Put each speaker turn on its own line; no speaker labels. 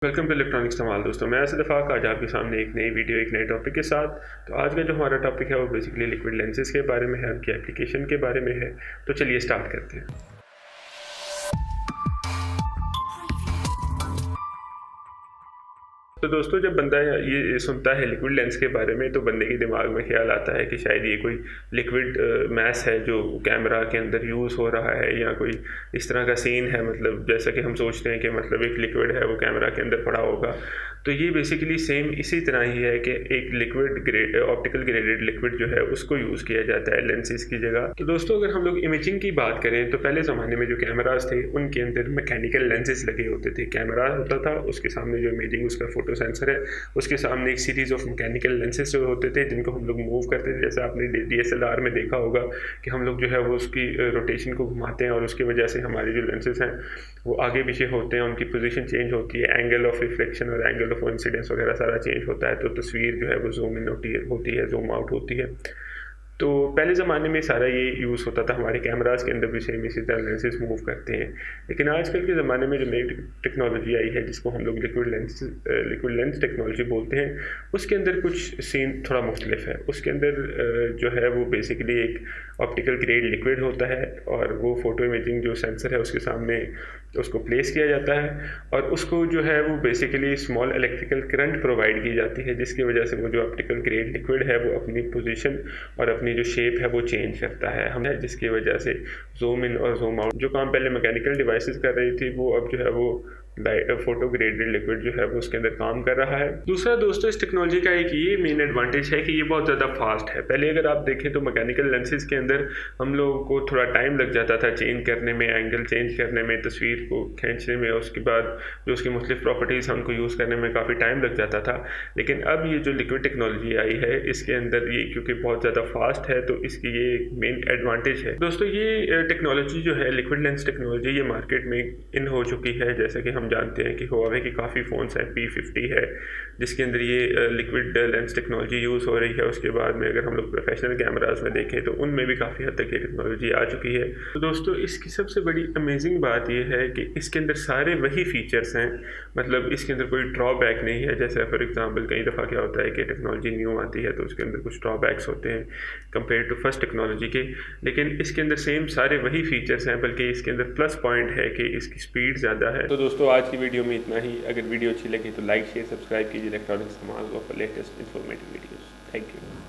Welcome to electronics धमाल। दोस्तों मैं ऐसे दफ़ाक आज आपके सामने एक नई वीडियो एक नए टॉपिक के साथ। तो आज का जो हमारा टॉपिक है वो बेसिकली लिक्विड लेंसेज के बारे में है, उनकी एप्लीकेशन के बारे में है। तो चलिए स्टार्ट करते हैं। तो दोस्तों जब बंदा ये सुनता है लिक्विड लेंस के बारे में तो बंदे के दिमाग में ख्याल आता है कि शायद ये कोई लिक्विड मैस है जो कैमरा के अंदर यूज़ हो रहा है, या कोई इस तरह का सीन है। मतलब जैसा कि हम सोचते हैं कि मतलब एक लिक्विड है वो कैमरा के अंदर पड़ा होगा। तो ये बेसिकली सेम इसी तरह ही है कि एक liquid grade optical graded liquid जो है उसको यूज़ किया जाता है लेंसेज की जगह। तो दोस्तों अगर हम लोग इमेजिंग की बात करें तो पहले ज़माने में जो कैमराज थे उनके अंदर मैकेनिकल लेंसेज लगे होते थे। कैमरा होता था, उसके सामने जो इमेजिंग उसका फोटो सेंसर है, उसके सामने एक सीरीज ऑफ मैकेनिकल लेंसेज जो होते थे जिनको हम लोग मूव करते थे। जैसे आपने DSLR में देखा होगा कि हम लोग जो है वो उसकी रोटेशन को घुमाते हैं और उसकी वजह से हमारे जो लेंसेज हैं वो आगे पीछे होते हैं, उनकी पोजीशन चेंज होती है, एंगल ऑफ रिफ्लेक्शन और एंगल ऑफ इंसिडेंस वगैरह सारा चेंज होता है। तो तस्वीर जो है वो जूम इन होती है, जूम आउट होती है। तो पहले ज़माने में सारा ये यूज़ होता था। हमारे कैमराज़ के अंदर भी सेम इसी तरह लेंसेज मूव करते हैं। लेकिन आजकल के ज़माने में जो नई टेक्नोलॉजी आई है जिसको हम लोग लिक्विड लेंस टेक्नोलॉजी बोलते हैं, उसके अंदर कुछ सीन थोड़ा मुख्तलिफ है। उसके अंदर जो है वो बेसिकली एक ऑप्टिकल ग्रेड लिक्विड होता है और वो फ़ोटो इमेजिंग जो सेंसर है उसके सामने उसको प्लेस किया जाता है और उसको जो है वो basically small electrical current provide की जाती है, जिसकी वजह से वो जो ऑप्टिकल ग्रेड लिक्विड है वो अपनी पोजीशन और अपनी जो शेप है वो चेंज करता है हमें, जिसकी वजह से जूम इन और जूम आउट जो काम पहले मैकेनिकल डिवाइसेस कर रही थी वो अब जो है वो फोटो ग्रेडेड लिक्विड जो है वो उसके अंदर काम कर रहा है। दूसरा दोस्तों इस टेक्नोलॉजी का एक ये मेन एडवांटेज है कि ये बहुत ज़्यादा फास्ट है। पहले अगर आप देखें तो मैकेनिकल लेंसेज के अंदर हम लोगों को थोड़ा टाइम लग जाता था चेंज करने में, एंगल चेंज करने में, तस्वीर को खींचने में, उसके बाद जो उसकी मुख्तलिफ प्रॉपर्टीज़ हैं उनको यूज़ करने में काफ़ी टाइम लग जाता था। लेकिन अब ये जो लिक्विड टेक्नोलॉजी आई है इसके अंदर ये क्योंकि बहुत ज़्यादा फास्ट है तो इसकी ये एक मेन एडवांटेज है। दोस्तों ये टेक्नोलॉजी जो है लिक्विड लेंस टेक्नोलॉजी ये मार्केट में इन हो चुकी है। जैसे कि हम जानते हैं कि हुआवे की काफ़ी फ़ोन्स हैं, P50 है जिसके अंदर ये लिक्विड लेंस टेक्नोलॉजी यूज़ हो रही है। उसके बाद में अगर हम लोग प्रोफेशनल कैमराज में देखें तो उनमें भी काफ़ी हद तक ये टेक्नोलॉजी आ चुकी है। तो दोस्तों इसकी सबसे बड़ी अमेजिंग बात ये है कि इसके अंदर सारे वही फीचर्स हैं, मतलब इसके अंदर कोई ड्रॉबैक नहीं है। जैसे फॉर एग्जांपल कई दफ़ा क्या होता है कि टेक्नोलॉजी न्यू आती है तो उसके अंदर कुछ ड्रॉबैक्स होते हैं कंपेयर टू फर्स्ट टेक्नोलॉजी के, लेकिन इसके अंदर सेम सारे वही फीचर्स हैं, बल्कि इसके अंदर प्लस पॉइंट है कि इसकी स्पीड ज़्यादा है। तो दोस्तों आज की वीडियो में इतना ही। अगर वीडियो अच्छी लगी तो लाइक शेयर सब्सक्राइब कीजिए इलेक्ट्रॉनिक्स धमाल और latest informative videos. Thank you.